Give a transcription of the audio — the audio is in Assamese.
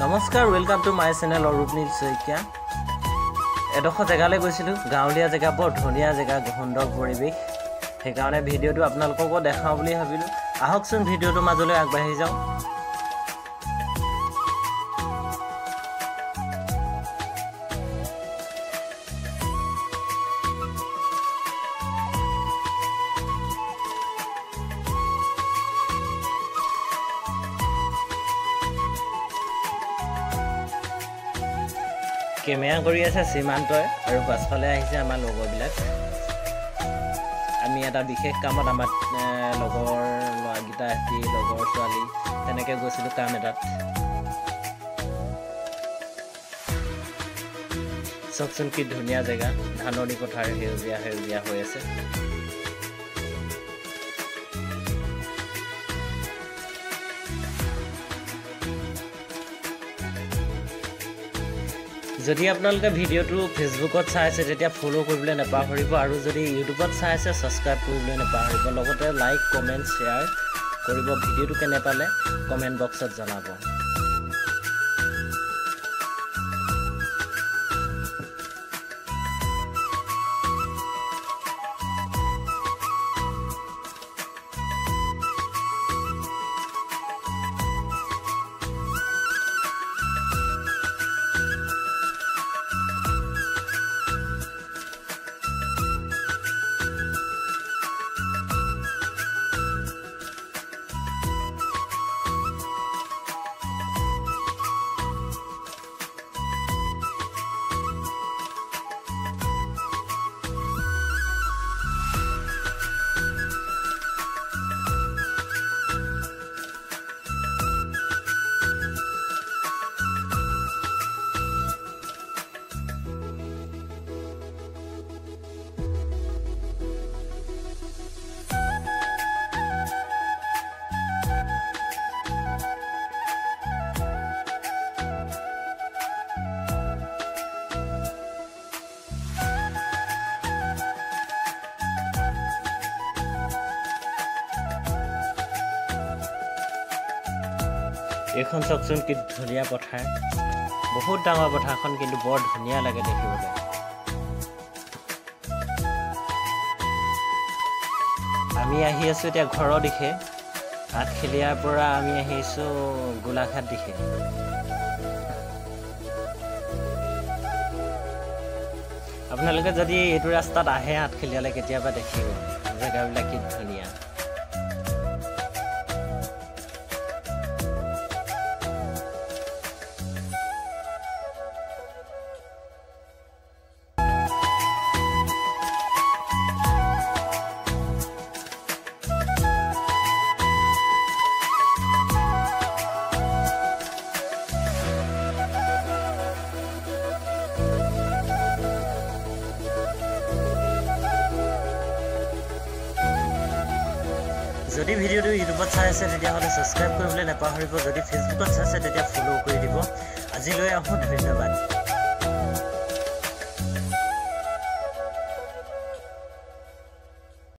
নমস্কাৰ welcome to my channel Arupnil Saikia এডোখৰ জেগালৈ গৈছিলোঁ গাঁৱলীয়া জেগা বৰ ধুনীয়া জেগা সুন্দৰ পৰিৱেশ সেইকাৰণে ভিডিঅ'টো আপোনালোককো দেখাওঁ বুলি ভাবিলোঁ আহকচোন ভিডিঅ'টোৰ মাজলৈ আগবাঢ়ি যাওঁ কেমেৰা কৰি আছে সীমান্তই আৰু পাছফালে আহিছে আমাৰ লগৰবিলাক আমি এটা বিশেষ কামত আমাৰ লগৰ ল'ৰাগিটা আহি লগৰ ছোৱালী তেনেকৈ গৈছিলোঁ কাম এটাত চাওকচোন কি ধুনীয়া জেগা ধাননি পথাৰ সেউজীয়া সেউজীয়া হৈ আছে যদি আপোনালোকে ভিডিঅ'টো ফেচবুকত চাই আছে তেতিয়া ফ'ল' কৰিবলৈ নাপাহৰিব আৰু যদি ইউটিউবত চাই আছে ছাবস্ক্ৰাইব কৰিবলৈ নাপাহৰিব লগতে লাইক কমেণ্ট শ্বেয়াৰ কৰিব ভিডিঅ'টো কেনে পালে কমেণ্ট বক্সত জনাব এইখন চাওকচোন কি ধুনীয়া পথাৰ বহুত ডাঙৰ পথাৰখন কিন্তু বৰ ধুনীয়া লাগে দেখিবলৈ আমি আহি আছোঁ এতিয়া ঘৰৰ দিশে আঠখেলীয়াৰ পৰা আমি আহিছোঁ গোলাঘাট দিশে আপোনালোকে যদি এইটো ৰাস্তাত আহে আঠখেলীয়ালৈ কেতিয়াবা দেখিব জেগাবিলাক কি ধুনীয়া যদি ভিডিঅ'টো ইউটিউবত চাই আছে তেতিয়াহ'লে ছাবস্ক্ৰাইব কৰিবলৈ নাপাহৰিব যদি ফেচবুকত চাইছে তেতিয়া ফ'ল' কৰি দিব আজিলৈ আহোঁ ধন্যবাদ